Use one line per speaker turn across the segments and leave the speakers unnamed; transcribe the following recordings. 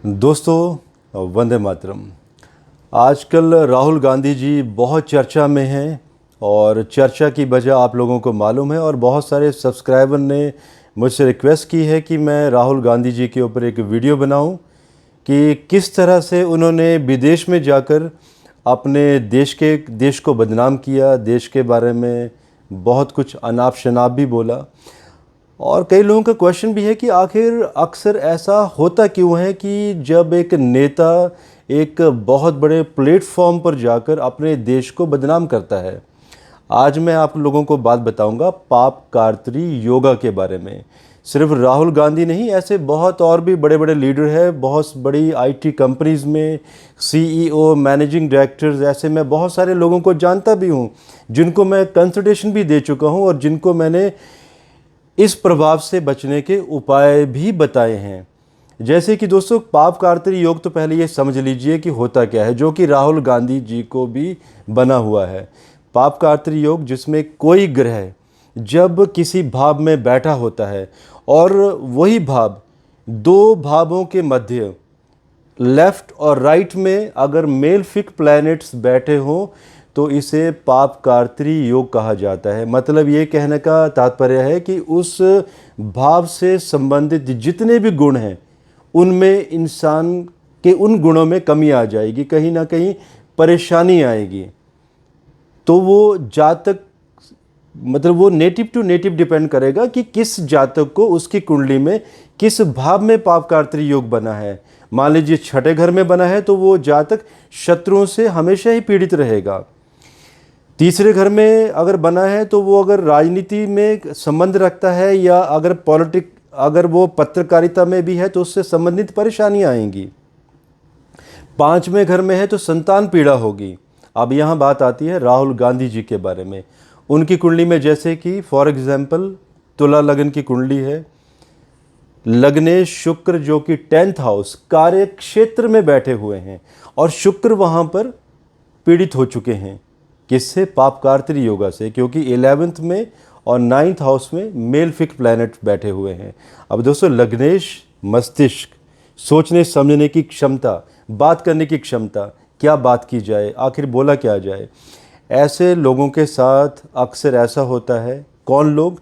दोस्तों वंदे मातरम। आजकल राहुल गांधी जी बहुत चर्चा में हैं और चर्चा की वजह आप लोगों को मालूम है और बहुत सारे सब्सक्राइबर ने मुझसे रिक्वेस्ट की है कि मैं राहुल गांधी जी के ऊपर एक वीडियो बनाऊं कि किस तरह से उन्होंने विदेश में जाकर अपने देश को बदनाम किया, देश के बारे में बहुत कुछ अनाप शनाप भी बोला। और कई लोगों का क्वेश्चन भी है कि आखिर अक्सर ऐसा होता क्यों है कि जब एक नेता एक बहुत बड़े प्लेटफॉर्म पर जाकर अपने देश को बदनाम करता है। आज मैं आप लोगों को बात बताऊंगा पापकारत्री योगा के बारे में। सिर्फ राहुल गांधी नहीं, ऐसे बहुत और भी बड़े बड़े लीडर हैं, बहुत बड़ी आईटी कंपनीज़ में सीईओ, मैनेजिंग डायरेक्टर्स, ऐसे मैं बहुत सारे लोगों को जानता भी हूं जिनको मैं कंसल्टेशन भी दे चुका हूं और जिनको मैंने इस प्रभाव से बचने के उपाय भी बताए हैं। जैसे कि दोस्तों पापकारत्री योग तो पहले ये समझ लीजिए कि होता क्या है, जो कि राहुल गांधी जी को भी बना हुआ है। पापकारत्री योग जिसमें कोई ग्रह जब किसी भाव में बैठा होता है और वही भाव दो भावों के मध्य लेफ्ट और राइट में अगर मेलफिक प्लैनेट्स बैठे हों तो इसे पापकारत्री योग कहा जाता है। मतलब ये कहने का तात्पर्य है कि उस भाव से संबंधित जितने भी गुण हैं उनमें इंसान के उन गुणों में कमी आ जाएगी, कहीं ना कहीं परेशानी आएगी। तो वो जातक मतलब वो नेटिव टू नेटिव डिपेंड करेगा कि किस जातक को उसकी कुंडली में किस भाव में पापकारत्री योग बना है। मान लीजिए छठे घर में बना है तो वो जातक शत्रुओं से हमेशा ही पीड़ित रहेगा। तीसरे घर में अगर बना है तो वो अगर राजनीति में संबंध रखता है या अगर वो पत्रकारिता में भी है तो उससे संबंधित परेशानियां आएंगी। पांचवें घर में है तो संतान पीड़ा होगी। अब यहाँ बात आती है राहुल गांधी जी के बारे में। उनकी कुंडली में जैसे कि फॉर एग्जाम्पल तुला लग्न की कुंडली है, लग्नेश शुक्र जो कि 10th हाउस कार्य क्षेत्र में बैठे हुए हैं और शुक्र वहाँ पर पीड़ित हो चुके हैं। किससे? पापकारत्री योगा से, क्योंकि 11th में और 9th हाउस में मेलफिक प्लैनेट बैठे हुए हैं। अब दोस्तों लग्नेश मस्तिष्क, सोचने समझने की क्षमता, बात करने की क्षमता, क्या बात की जाए, आखिर बोला क्या जाए। ऐसे लोगों के साथ अक्सर ऐसा होता है, कौन लोग?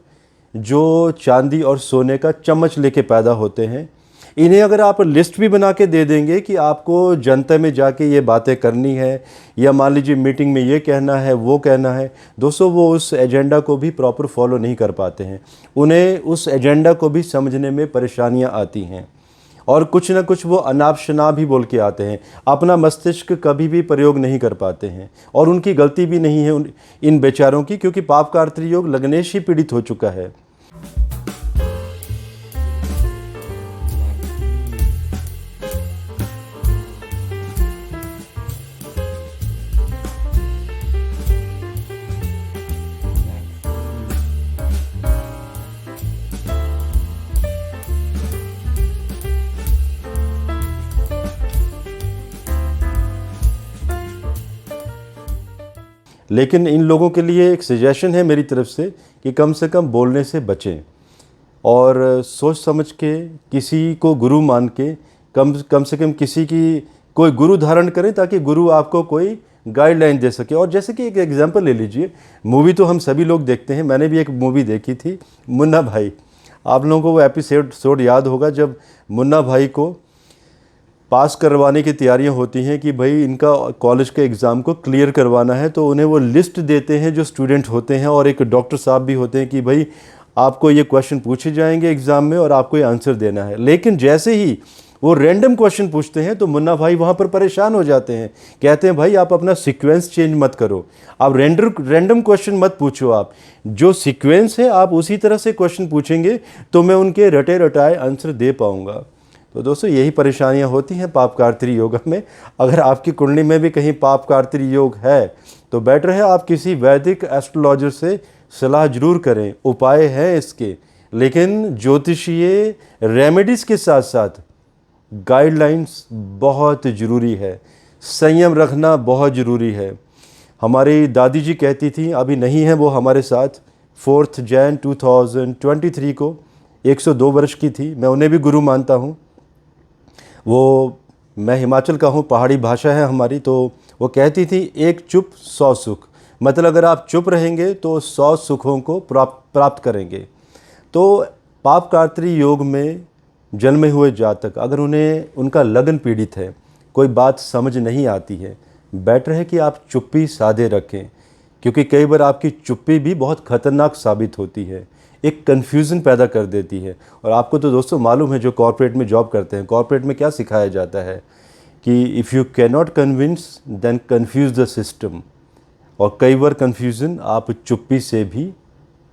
जो चांदी और सोने का चम्मच लेके पैदा होते हैं। इन्हें अगर आप लिस्ट भी बना के दे देंगे कि आपको जनता में जाके ये बातें करनी है या मान लीजिए मीटिंग में ये कहना है वो कहना है, दोस्तों वो उस एजेंडा को भी प्रॉपर फॉलो नहीं कर पाते हैं। उन्हें उस एजेंडा को भी समझने में परेशानियां आती हैं और कुछ ना कुछ वो अनाप शनाप भी बोल के आते हैं। अपना मस्तिष्क कभी भी प्रयोग नहीं कर पाते हैं और उनकी गलती भी नहीं है इन बेचारों की, क्योंकि पापकारत्री योग लग्नेश ही पीड़ित हो चुका है। लेकिन इन लोगों के लिए एक सजेशन है मेरी तरफ से कि कम से कम बोलने से बचें और सोच समझ के किसी को गुरु मान के कम से कम किसी की कोई गुरु धारण करें ताकि गुरु आपको कोई गाइडलाइन दे सके। और जैसे कि एक एग्जांपल ले लीजिए, मूवी तो हम सभी लोग देखते हैं। मैंने भी एक मूवी देखी थी मुन्ना भाई। आप लोगों को वो एपिसोड याद होगा जब मुन्ना भाई को पास करवाने की तैयारियां होती हैं कि भाई इनका कॉलेज के एग्ज़ाम को क्लियर करवाना है, तो उन्हें वो लिस्ट देते हैं जो स्टूडेंट होते हैं और एक डॉक्टर साहब भी होते हैं कि भाई आपको ये क्वेश्चन पूछे जाएंगे एग्ज़ाम में और आपको ये आंसर देना है। लेकिन जैसे ही वो रैंडम क्वेश्चन पूछते हैं तो मुन्ना भाई वहाँ पर परेशान हो जाते हैं, कहते हैं भाई आप अपना सीक्वेंस चेंज मत करो, आप रैंडम क्वेश्चन मत पूछो, आप जो सीक्वेंस है आप उसी तरह से क्वेश्चन पूछेंगे तो मैं उनके रटे रटाए आंसर दे पाऊँगा। तो दोस्तों यही परेशानियां होती हैं पापकारत्री योग में। अगर आपकी कुंडली में भी कहीं पापकारत्री योग है तो बेटर है आप किसी वैदिक एस्ट्रोलॉजर से सलाह जरूर करें। उपाय हैं इसके, लेकिन ज्योतिषीय रेमेडीज़ के साथ साथ गाइडलाइंस बहुत ज़रूरी है, संयम रखना बहुत ज़रूरी है। हमारी दादी जी कहती थी, अभी नहीं है वो हमारे साथ, 4 जनवरी 2023 को 102 वर्ष की थी। मैं उन्हें भी गुरु मानता हूँ। वो, मैं हिमाचल का हूँ, पहाड़ी भाषा है हमारी, तो वो कहती थी एक चुप 100 सुख। मतलब अगर आप चुप रहेंगे तो 100 सुखों को प्राप्त करेंगे। तो पापकार्त्री योग में जन्मे हुए जातक, अगर उन्हें उनका लगन पीड़ित है, कोई बात समझ नहीं आती है, बेटर है कि आप चुप्पी साधे रखें, क्योंकि कई बार आपकी चुप्पी भी बहुत ख़तरनाक साबित होती है, एक कन्फ्यूज़न पैदा कर देती है। और आपको तो दोस्तों मालूम है, जो कॉर्पोरेट में जॉब करते हैं, कॉर्पोरेट में क्या सिखाया जाता है कि if you can not convince then confuse the system. और कई बार कन्फ्यूज़न आप चुप्पी से भी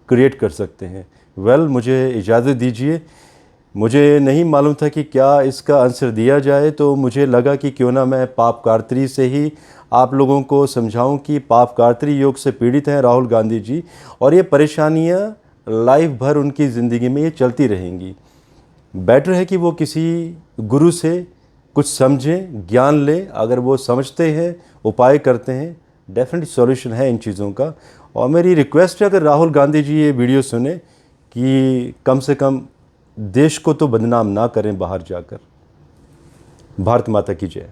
क्रिएट कर सकते हैं। मुझे इजाज़त दीजिए। मुझे नहीं मालूम था कि क्या इसका आंसर दिया जाए, तो मुझे लगा कि क्यों ना मैं पापकार्त्री से ही आप लोगों को समझाऊं कि पापकार्त्री योग से पीड़ित हैं राहुल गांधी जी, और ये परेशानियां लाइफ भर उनकी ज़िंदगी में ये चलती रहेंगी। बेटर है कि वो किसी गुरु से कुछ समझें, ज्ञान लें। अगर वो समझते हैं, उपाय करते हैं, डेफिनेटली सॉल्यूशन है इन चीज़ों का। और मेरी रिक्वेस्ट है, अगर राहुल गांधी जी ये वीडियो सुने, कि कम से कम देश को तो बदनाम ना करें बाहर जाकर। भारत माता की जय।